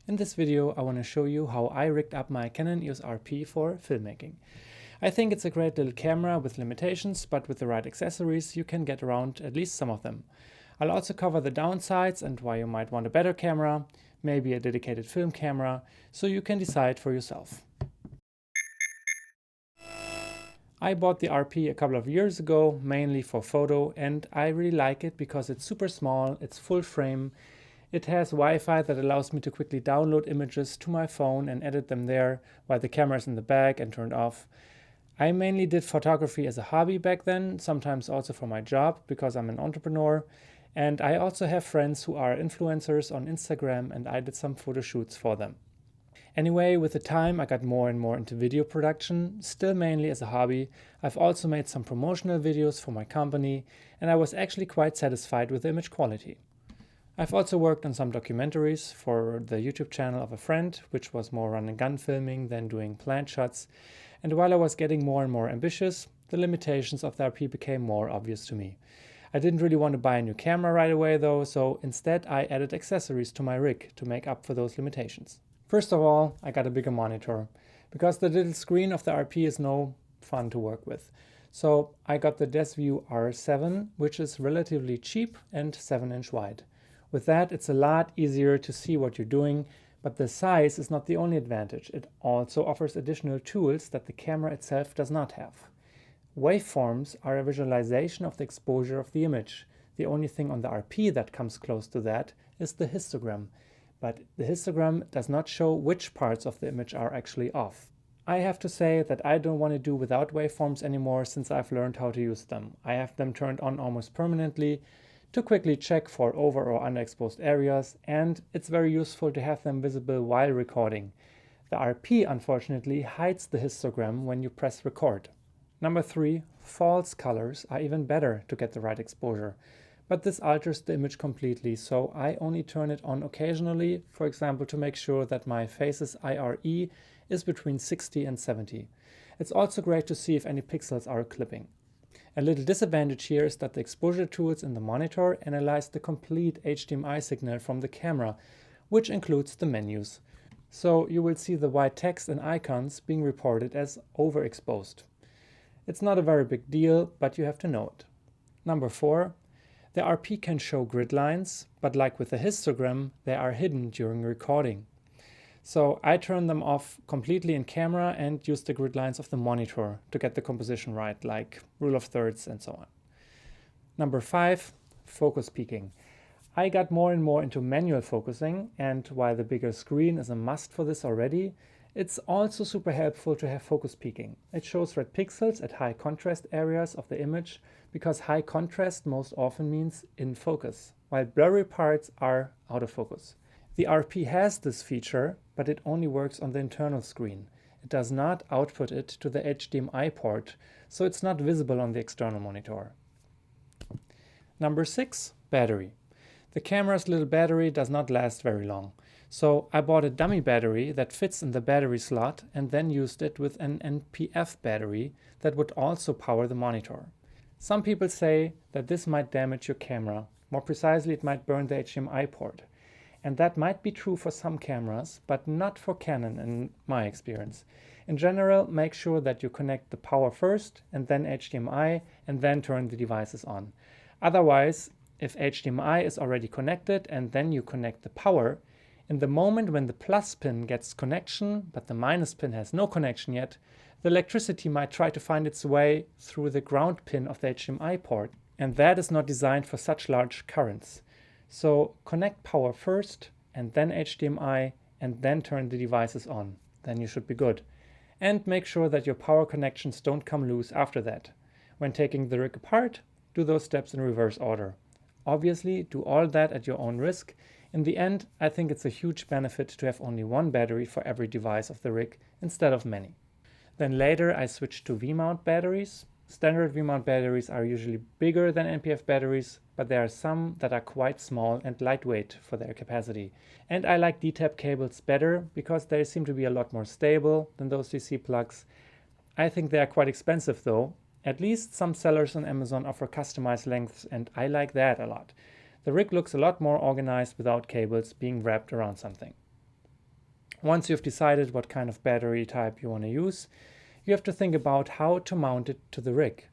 In this video I want to show you how I rigged up my Canon EOS RP for filmmaking. I think it's a great little camera with limitations, but with the right accessories you can get around at least some of them. I'll also cover the downsides and why you might want a better camera, maybe a dedicated film camera, so you can decide for yourself. I bought the RP a couple of years ago, mainly for photo, and I really like it because it's super small, it's full frame. It has Wi-Fi that allows me to quickly download images to my phone and edit them there while the camera is in the bag and turned off. I mainly did photography as a hobby back then, sometimes also for my job because I'm an entrepreneur. And I also have friends who are influencers on Instagram and I did some photo shoots for them. Anyway, with the time I got more and more into video production, still mainly as a hobby. I've also made some promotional videos for my company and I was actually quite satisfied with the image quality. I've also worked on some documentaries for the YouTube channel of a friend, which was more run and gun filming than doing plant shots. And while I was getting more and more ambitious, the limitations of the RP became more obvious to me. I didn't really want to buy a new camera right away though, so instead I added accessories to my rig to make up for those limitations. First of all, I got a bigger monitor, because the little screen of the RP is no fun to work with. So I got the Desview R7, which is relatively cheap and 7-inch wide. With that, it's a lot easier to see what you're doing, but the size is not the only advantage. It also offers additional tools that the camera itself does not have. Waveforms are a visualization of the exposure of the image. The only thing on the RP that comes close to that is the histogram, but the histogram does not show which parts of the image are actually off. I have to say that I don't want to do without waveforms anymore since I've learned how to use them. I have them turned on almost permanently to quickly check for over or underexposed areas, and it's very useful to have them visible while recording. The RP unfortunately hides the histogram when you press record. Number 3, false colors are even better to get the right exposure, but this alters the image completely, so I only turn it on occasionally, for example to make sure that my face's IRE is between 60 and 70. It's also great to see if any pixels are clipping. A little disadvantage here is that the exposure tools in the monitor analyze the complete HDMI signal from the camera, which includes the menus. So you will see the white text and icons being reported as overexposed. It's not a very big deal, but you have to know it. Number 4, the RP can show grid lines, but like with the histogram, they are hidden during recording. So I turn them off completely in camera and use the grid lines of the monitor to get the composition right, like rule of thirds and so on. Number 5, focus peaking. I got more and more into manual focusing, and while the bigger screen is a must for this already, it's also super helpful to have focus peaking. It shows red pixels at high contrast areas of the image because high contrast most often means in focus, while blurry parts are out of focus. The RP has this feature, but it only works on the internal screen. It does not output it to the HDMI port, so it's not visible on the external monitor. Number 6, battery. The camera's little battery does not last very long, so I bought a dummy battery that fits in the battery slot and then used it with an NPF battery that would also power the monitor. Some people say that this might damage your camera. More precisely, it might burn the HDMI port. And that might be true for some cameras, but not for Canon in my experience. In general, make sure that you connect the power first and then HDMI and then turn the devices on. Otherwise, if HDMI is already connected and then you connect the power, in the moment when the plus pin gets connection but the minus pin has no connection yet, the electricity might try to find its way through the ground pin of the HDMI port, and that is not designed for such large currents. So connect power first and then HDMI and then turn the devices on. Then you should be good. And make sure that your power connections don't come loose after that. When taking the rig apart, do those steps in reverse order. Obviously, do all that at your own risk. In the end, I think it's a huge benefit to have only one battery for every device of the rig instead of many. Then later I switched to V-mount batteries. Standard V-mount batteries are usually bigger than NPF batteries, but there are some that are quite small and lightweight for their capacity. And I like D-tap cables better because they seem to be a lot more stable than those DC plugs. I think they are quite expensive though. At least some sellers on Amazon offer customized lengths and I like that a lot. The rig looks a lot more organized without cables being wrapped around something. Once you've decided what kind of battery type you want to use, you have to think about how to mount it to the rig.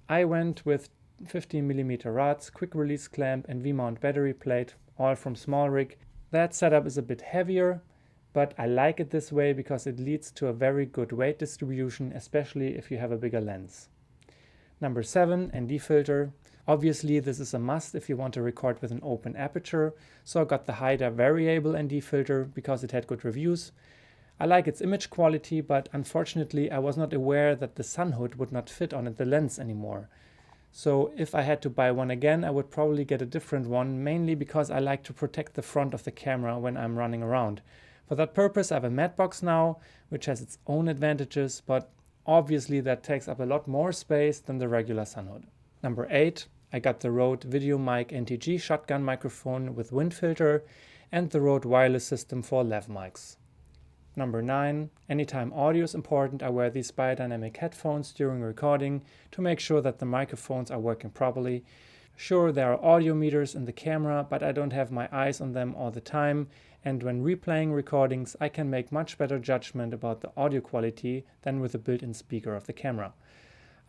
I went with 15mm rods, quick release clamp and V-mount battery plate, all from SmallRig. That setup is a bit heavier, but I like it this way because it leads to a very good weight distribution, especially if you have a bigger lens. Number 7, ND filter. Obviously this is a must if you want to record with an open aperture, so I got the HIDA variable ND filter because it had good reviews. I like its image quality, but unfortunately I was not aware that the sun hood would not fit on the lens anymore. So if I had to buy one again, I would probably get a different one, mainly because I like to protect the front of the camera when I'm running around. For that purpose I have a matte box now, which has its own advantages, but obviously that takes up a lot more space than the regular sun hood. Number 8, I got the Rode VideoMic NTG shotgun microphone with wind filter and the Rode wireless system for lav mics. Number 9, anytime audio is important, I wear these biodynamic headphones during recording to make sure that the microphones are working properly. Sure, there are audio meters in the camera, but I don't have my eyes on them all the time, and when replaying recordings I can make much better judgment about the audio quality than with the built-in speaker of the camera.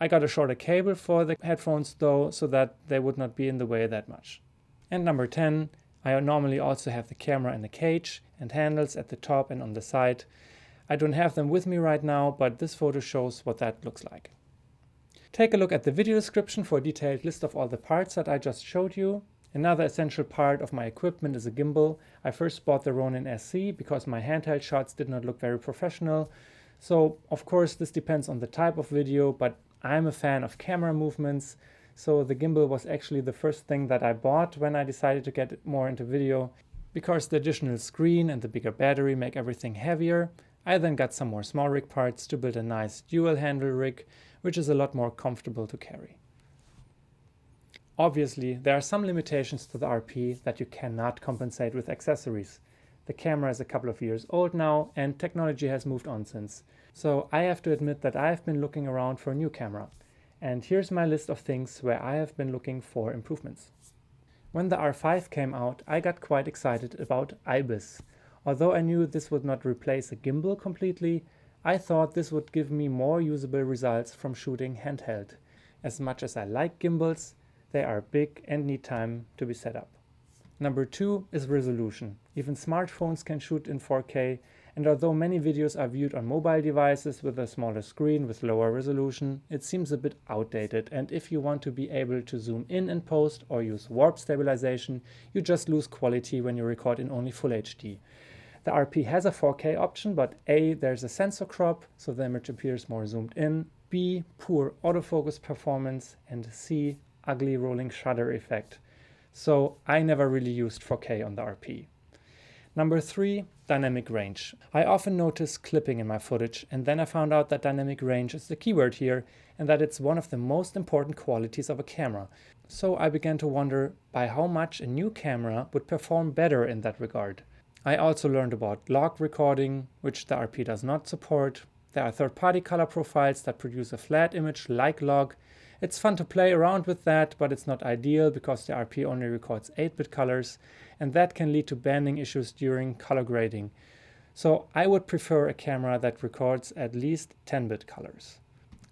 I got a shorter cable for the headphones though, so that they would not be in the way that much. And number 10, I normally also have the camera in a cage and handles at the top and on the side. I don't have them with me right now, but this photo shows what that looks like. Take a look at the video description for a detailed list of all the parts that I just showed you. Another essential part of my equipment is a gimbal. I first bought the Ronin SC because my handheld shots did not look very professional. So of course this depends on the type of video, but I'm a fan of camera movements. So the gimbal was actually the first thing that I bought when I decided to get more into video. Because the additional screen and the bigger battery make everything heavier, I then got some more SmallRig parts to build a nice dual handle rig, which is a lot more comfortable to carry. Obviously, there are some limitations to the RP that you cannot compensate with accessories. The camera is a couple of years old now and technology has moved on since. So I have to admit that I have been looking around for a new camera. And here's my list of things where I have been looking for improvements. When the R5 came out, I got quite excited about IBIS. Although I knew this would not replace a gimbal completely, I thought this would give me more usable results from shooting handheld. As much as I like gimbals, they are big and need time to be set up. Number 2 is resolution. Even smartphones can shoot in 4K, and although many videos are viewed on mobile devices with a smaller screen with lower resolution, it seems a bit outdated, and if you want to be able to zoom in post or use warp stabilization, you just lose quality when you record in only Full HD. The RP has a 4K option, but A, there's a sensor crop, so the image appears more zoomed in, B, poor autofocus performance, and C, ugly rolling shutter effect. So I never really used 4K on the RP. Number 3, dynamic range. I often notice clipping in my footage, and then I found out that dynamic range is the keyword here and that it's one of the most important qualities of a camera. So I began to wonder by how much a new camera would perform better in that regard. I also learned about log recording, which the RP does not support. There are third-party color profiles that produce a flat image like log. It's fun to play around with that, but it's not ideal because the RP only records 8-bit colors, and that can lead to banding issues during color grading. So I would prefer a camera that records at least 10-bit colors.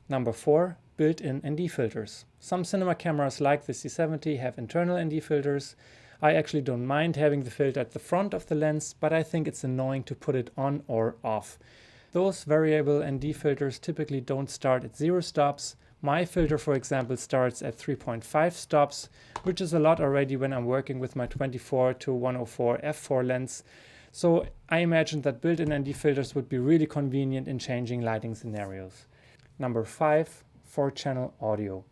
Number 4, built-in ND filters. Some cinema cameras like the C70 have internal ND filters. I actually don't mind having the filter at the front of the lens, but I think it's annoying to put it on or off. Those variable ND filters typically don't start at 0 stops. My filter, for example, starts at 3.5 stops, which is a lot already when I'm working with my 24 to 104 f4 lens. So I imagine that built-in ND filters would be really convenient in changing lighting scenarios. Number 5, 4-channel audio.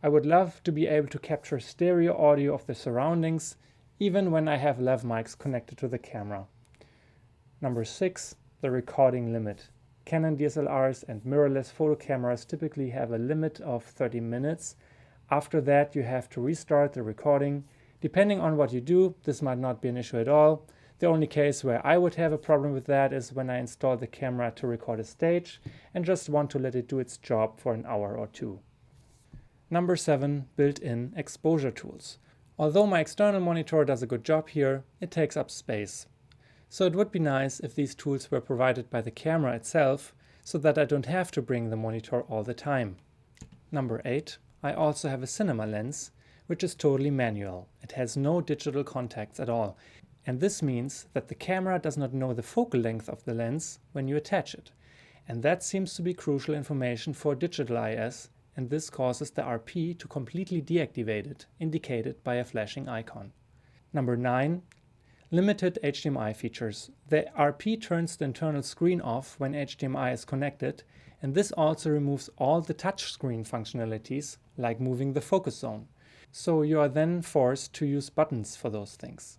I would love to be able to capture stereo audio of the surroundings, even when I have lav mics connected to the camera. Number 6, the recording limit. Canon DSLRs and mirrorless photo cameras typically have a limit of 30 minutes. After that, you have to restart the recording. Depending on what you do, this might not be an issue at all. The only case where I would have a problem with that is when I install the camera to record a stage and just want to let it do its job for an hour or two. Number 7, built-in exposure tools. Although my external monitor does a good job here, it takes up space. So it would be nice if these tools were provided by the camera itself, so that I don't have to bring the monitor all the time. Number 8. I also have a cinema lens, which is totally manual. It has no digital contacts at all. And this means that the camera does not know the focal length of the lens when you attach it. And that seems to be crucial information for digital IS, and this causes the RP to completely deactivate it, indicated by a flashing icon. Number 9. Limited HDMI features. The RP turns the internal screen off when HDMI is connected, and this also removes all the touchscreen functionalities, like moving the focus zone. So you are then forced to use buttons for those things.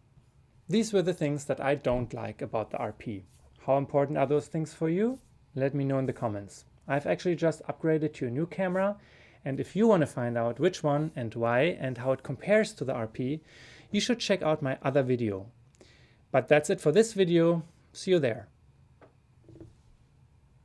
These were the things that I don't like about the RP. How important are those things for you? Let me know in the comments. I've actually just upgraded to a new camera, and if you want to find out which one and why and how it compares to the RP, you should check out my other video. But that's it for this video. See you there.